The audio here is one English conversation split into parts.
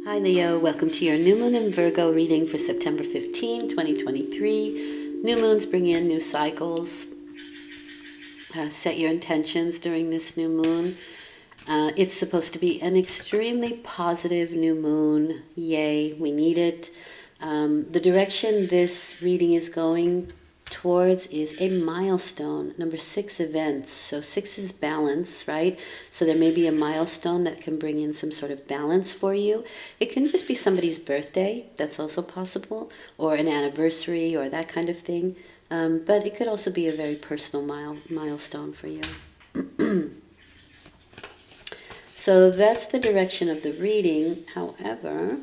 Hi Leo, welcome to your New Moon in Virgo reading for September 15, 2023. New moons bring in new cycles. Set your intentions during this new moon. It's supposed to be an extremely positive new moon. Yay, we need it. The direction this reading is going towards is a milestone, number 6 events. So 6 is balance, right? So there may be a milestone that can bring in some sort of balance for you. It can just be somebody's birthday, that's also possible, or an anniversary or that kind of thing. But it could also be a very personal milestone for you. So that's the direction of the reading. However,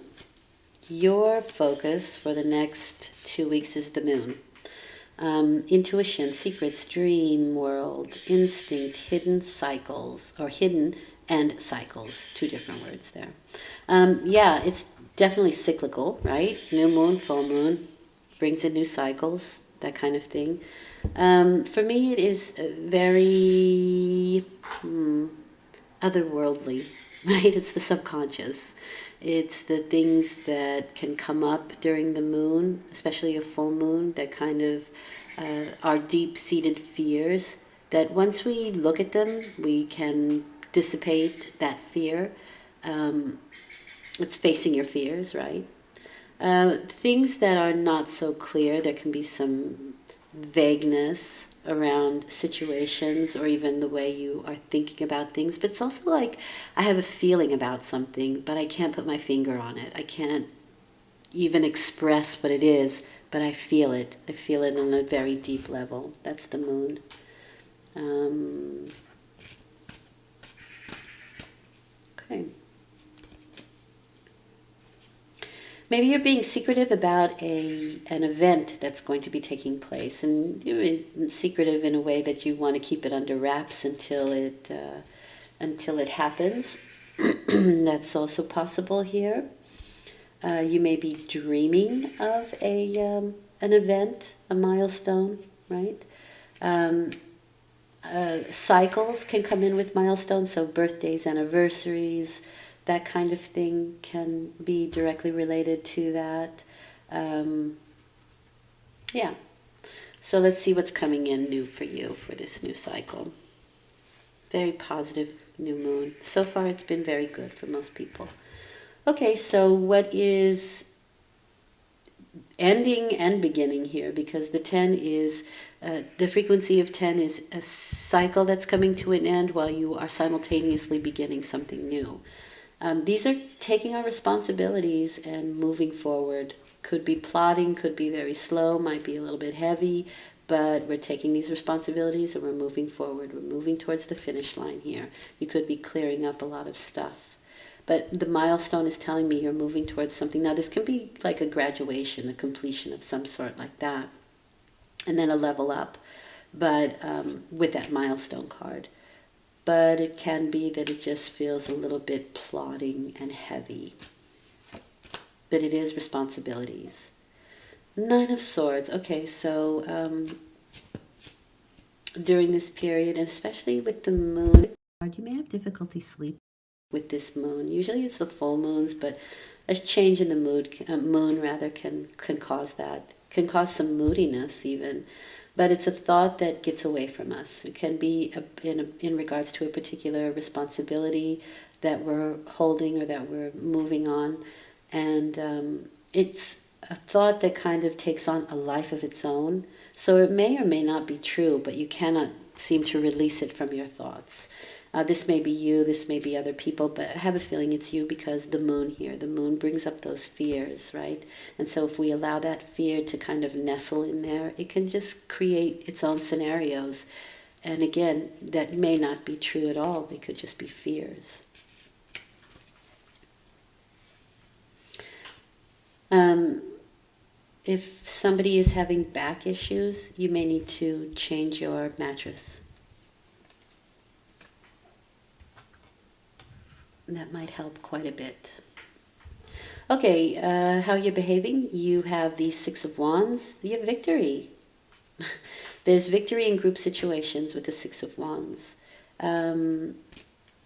your focus for the next 2 weeks is the moon. Intuition, secrets, dream world, instinct, hidden cycles, or hidden and cycles, 2 different words there. Yeah, it's definitely cyclical, right? New moon, full moon, brings in new cycles, that kind of thing. For me, it is very otherworldly, right? It's the subconscious. It's the things that can come up during the moon, especially a full moon, that kind of are deep-seated fears that once we look at them, we can dissipate that fear. It's facing your fears, right? Things that are not so clear, there can be some vagueness around situations or even the way you are thinking about things. But it's also like I have a feeling about something, but I can't put my finger on it. I can't even express what it is, but I feel it. I feel it on a very deep level. That's the moon. Okay. Maybe you're being secretive about an event that's going to be taking place, and you're secretive in a way that you want to keep it under wraps until it happens. That's also possible here. You may be dreaming of an event, a milestone, right? Cycles can come in with milestones, so birthdays, anniversaries, that kind of thing can be directly related to that. Yeah. So let's see what's coming in new for you for this new cycle. Very positive new moon. So far it's been very good for most people. Okay, so what is ending and beginning here? Because the 10 is, the frequency of 10 is a cycle that's coming to an end while you are simultaneously beginning something new. These are taking our responsibilities and moving forward. Could be plodding, could be very slow, might be a little bit heavy, but we're taking these responsibilities and we're moving forward. We're moving towards the finish line here. You could be clearing up a lot of stuff. But the milestone is telling me you're moving towards something. Now, this can be like a graduation, a completion of some sort like that, and then a level up, but with that milestone card. But it can be that it just feels a little bit plodding and heavy. But it is responsibilities. 9 of Swords. Okay, so during this period, and especially with the moon, you may have difficulty sleeping with this moon. Usually it's the full moons, but a change in the moon rather can cause that. Can cause some moodiness even. But it's a thought that gets away from us. It can be in regards to a particular responsibility that we're holding or that we're moving on. And it's a thought that kind of takes on a life of its own. So it may or may not be true, but you cannot seem to release it from your thoughts. This may be you, this may be other people, but I have a feeling it's you because the moon here, the moon brings up those fears, right? And so if we allow that fear to kind of nestle in there, it can just create its own scenarios. And again, that may not be true at all. They could just be fears. If somebody is having back issues, you may need to change your mattress. That might help quite a bit. Okay, how you're behaving? You have the 6 of Wands. You have victory. There's victory in group situations with the 6 of Wands.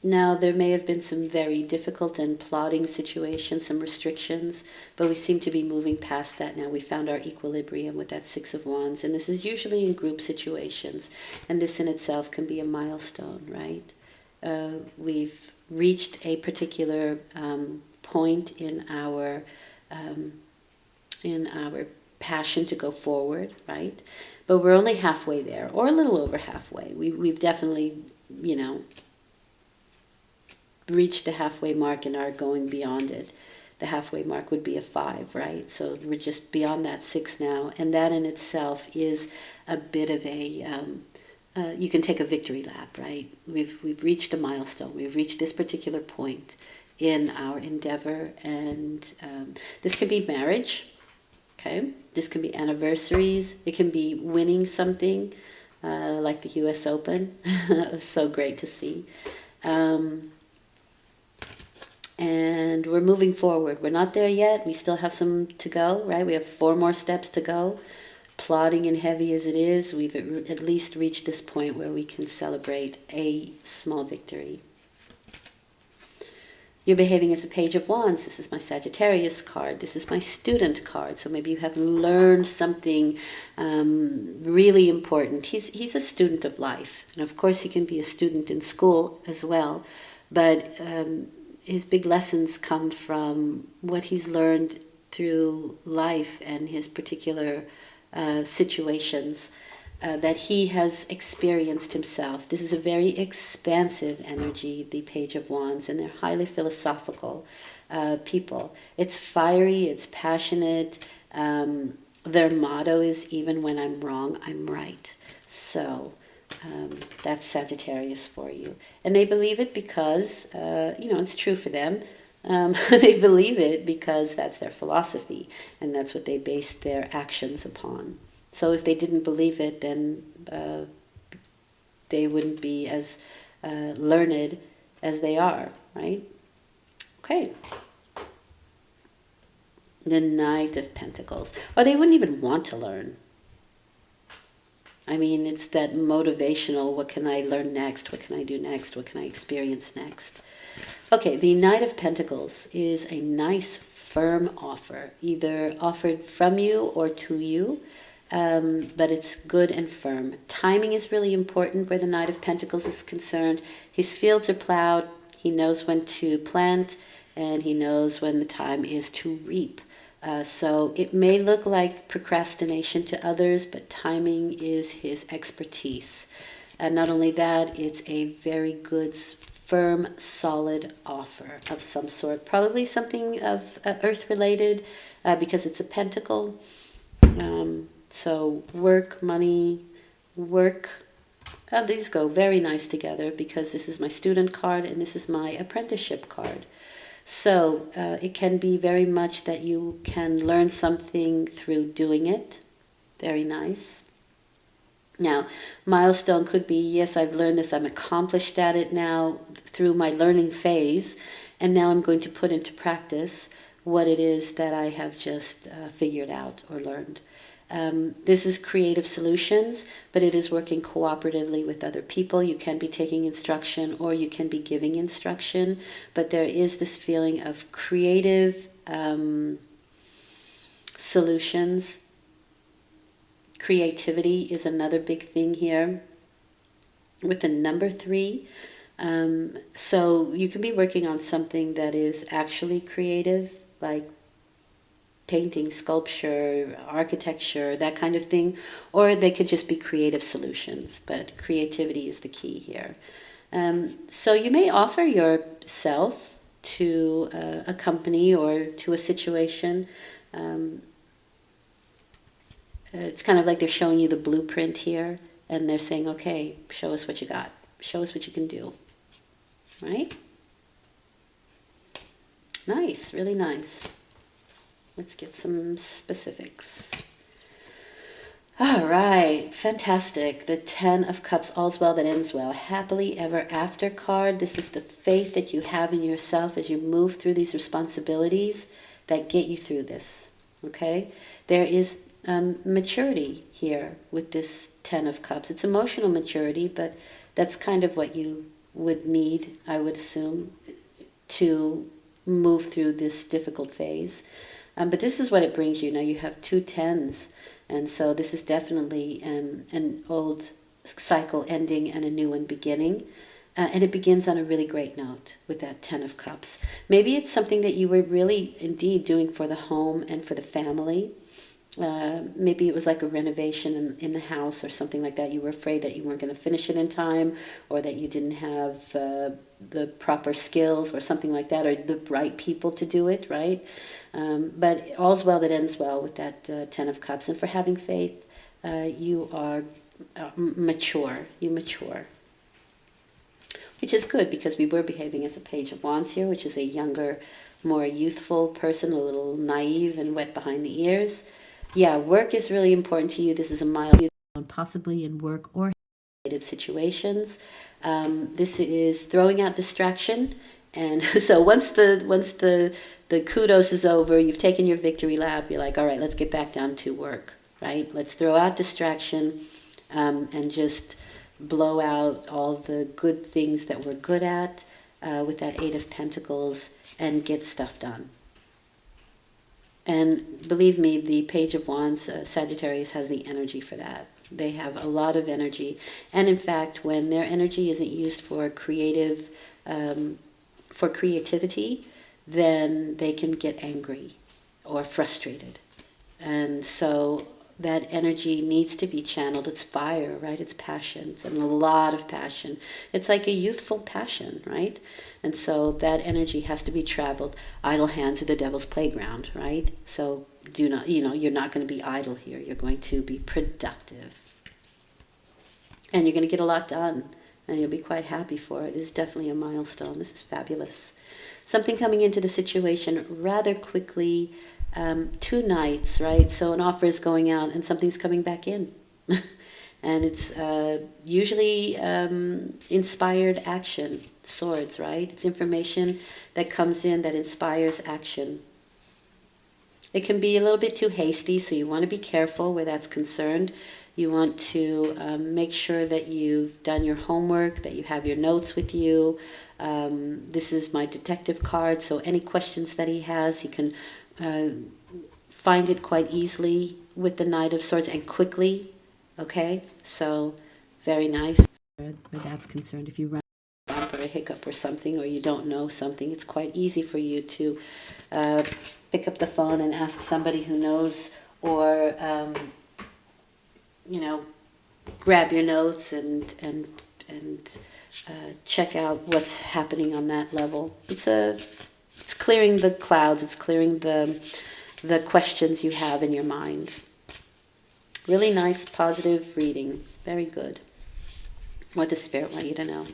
Now, there may have been some very difficult and plotting situations, some restrictions, but we seem to be moving past that now. We found our equilibrium with that Six of Wands, and this is usually in group situations, and this in itself can be a milestone, right? We've reached a particular point in our passion to go forward, right? But we're only halfway there, or a little over halfway. We've definitely, reached the halfway mark and are going beyond it. The halfway mark would be a 5, right? So we're just beyond that 6 now, and that in itself is a bit of a you can take a victory lap, right? We've reached a milestone. We've reached this particular point in our endeavor, and this could be marriage, okay? This can be anniversaries. It can be winning something, like the U.S. Open. It was so great to see. And we're moving forward. We're not there yet. We still have some to go, right? We have 4 more steps to go. Plodding and heavy as it is, we've at least reached this point where we can celebrate a small victory. You're behaving as a Page of Wands. This is my Sagittarius card. This is my student card. So maybe you have learned something really important. He's a student of life. And of course he can be a student in school as well. But his big lessons come from what he's learned through life and his particular situations that he has experienced himself. This is a very expansive energy, the Page of Wands, and they're highly philosophical people. It's fiery, it's passionate. Their motto is, even when I'm wrong, I'm right. So that's Sagittarius for you. And they believe it because, it's true for them. They believe it because that's their philosophy, and that's what they base their actions upon. So if they didn't believe it, then they wouldn't be as learned as they are, right? Okay. The Knight of Pentacles. Or they wouldn't even want to learn. I mean, it's that motivational, what can I learn next? What can I do next? What can I experience next? Okay, the Knight of Pentacles is a nice, firm offer, either offered from you or to you, but it's good and firm. Timing is really important where the Knight of Pentacles is concerned. His fields are plowed, he knows when to plant, and he knows when the time is to reap. So it may look like procrastination to others, but timing is his expertise. And not only that, it's a very good, firm, solid offer of some sort. Probably something of earth-related because it's a pentacle. So work, money, work. These go very nice together because this is my student card and this is my apprenticeship card. So it can be very much that you can learn something through doing it. Very nice. Now, milestone could be, yes, I've learned this, I'm accomplished at it now through my learning phase, and now I'm going to put into practice what it is that I have just figured out or learned. This is creative solutions, but it is working cooperatively with other people. You can be taking instruction or you can be giving instruction, but there is this feeling of creative solutions. Creativity is another big thing here with the number 3. So you can be working on something that is actually creative, like painting, sculpture, architecture, that kind of thing, or they could just be creative solutions, but creativity is the key here. So you may offer yourself to a company or to a situation. It's kind of like they're showing you the blueprint here, and they're saying, okay, show us what you got. Show us what you can do. Right? Nice, really nice. Let's get some specifics. All right, fantastic. The 10 of Cups, all's well that ends well. Happily ever after card. This is the faith that you have in yourself as you move through these responsibilities that get you through this. Okay? There is maturity here with this 10 of Cups. It's emotional maturity, but that's kind of what you would need, I would assume, to move through this difficult phase. But this is what it brings you. Now you have 2 10s, and so this is definitely an old cycle ending and a new one beginning. And it begins on a really great note with that 10 of Cups. Maybe it's something that you were really indeed doing for the home and for the family. Maybe it was like a renovation in the house or something like that. You were afraid that you weren't going to finish it in time, or that you didn't have the proper skills or something like that, or the right people to do it, right? But all's well that ends well with that 10 of Cups. And for having faith, you are mature. You mature. Which is good, because we were behaving as a Page of Wands here, which is a younger, more youthful person, a little naive and wet behind the ears. Yeah, work is really important to you. This is a milestone, possibly in work or related situations. This is throwing out distraction, and so once the kudos is over, you've taken your victory lap. You're like, all right, let's get back down to work, right? Let's throw out distraction, and just blow out all the good things that we're good at with that 8 of Pentacles, and get stuff done. And believe me, the Page of Wands, Sagittarius, has the energy for that. They have a lot of energy. And in fact, when their energy isn't used for creativity, then they can get angry or frustrated. And so that energy needs to be channeled. It's fire, right? It's passion. It's a lot of passion. It's like a youthful passion, right? And so that energy has to be traveled. Idle hands are the devil's playground, right? So do not, you're not going to be idle here. You're going to be productive. And you're going to get a lot done. And you'll be quite happy for it. It's definitely a milestone. This is fabulous. Something coming into the situation rather quickly. 2 nights, right? So an offer is going out and something's coming back in. And it's usually inspired action, swords, right? It's information that comes in that inspires action. It can be a little bit too hasty, so you want to be careful where that's concerned. You want to make sure that you've done your homework, that you have your notes with you. This is my detective card, so any questions that he has, he can find it quite easily with the Knight of Swords, and quickly. Okay, so very nice where that's concerned. If you run a bump or a hiccup or something, or you don't know something, it's quite easy for you to pick up the phone and ask somebody who knows, or grab your notes and check out what's happening on that level. It's clearing the clouds. It's clearing the questions you have in your mind. Really nice, positive reading. Very good. What does Spirit want you to know?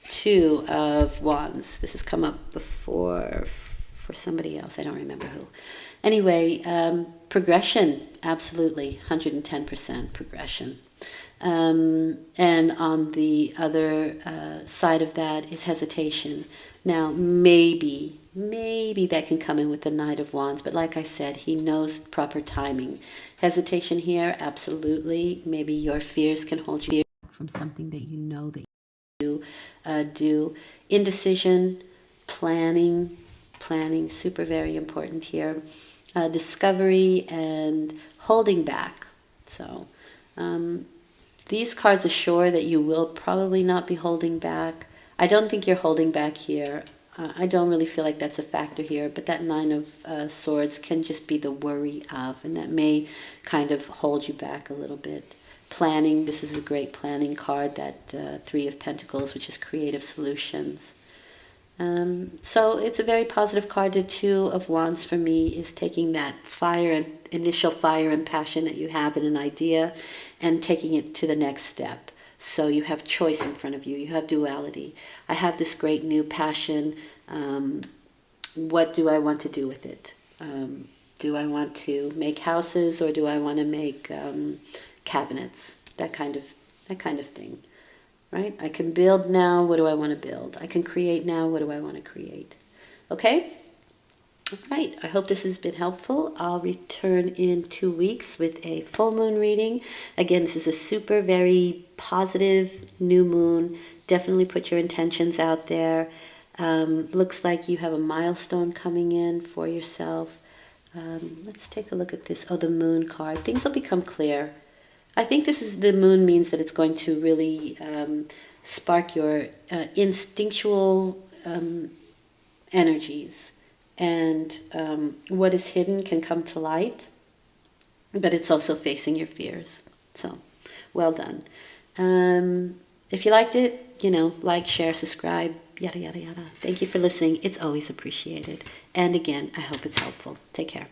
2 of Wands. This has come up before for somebody else. I don't remember who. Anyway, progression. Absolutely. 110% progression. And on the other side of that is hesitation. Now, maybe that can come in with the Knight of Wands, but like I said, he knows proper timing. Hesitation here, absolutely. Maybe your fears can hold you back from something that you know that you do. Indecision, planning, super very important here. Discovery and holding back. So these cards assure that you will probably not be holding back. I don't think you're holding back here. I don't really feel like that's a factor here, but that 9 of Swords can just be the worry of, and that may kind of hold you back a little bit. Planning, this is a great planning card, that 3 of Pentacles, which is creative solutions. So it's a very positive card. The 2 of Wands for me is taking that initial fire and passion that you have in an idea and taking it to the next step. So you have choice in front of you. You have duality. I have this great new passion. What do I want to do with it? Do I want to make houses, or do I want to make cabinets? That kind of thing, right? I can build now. What do I want to build? I can create now. What do I want to create? Okay. Right, I hope this has been helpful. I'll return in 2 weeks with a full moon reading. Again, this is a super, very positive new moon. Definitely put your intentions out there. Looks like you have a milestone coming in for yourself. Let's take a look at this. Oh, the moon card. Things will become clear. I think the moon means that it's going to really spark your instinctual energies. And what is hidden can come to light, but it's also facing your fears. So, well done. If you liked it, like, share, subscribe, yada, yada, yada. Thank you for listening. It's always appreciated. And again, I hope it's helpful. Take care.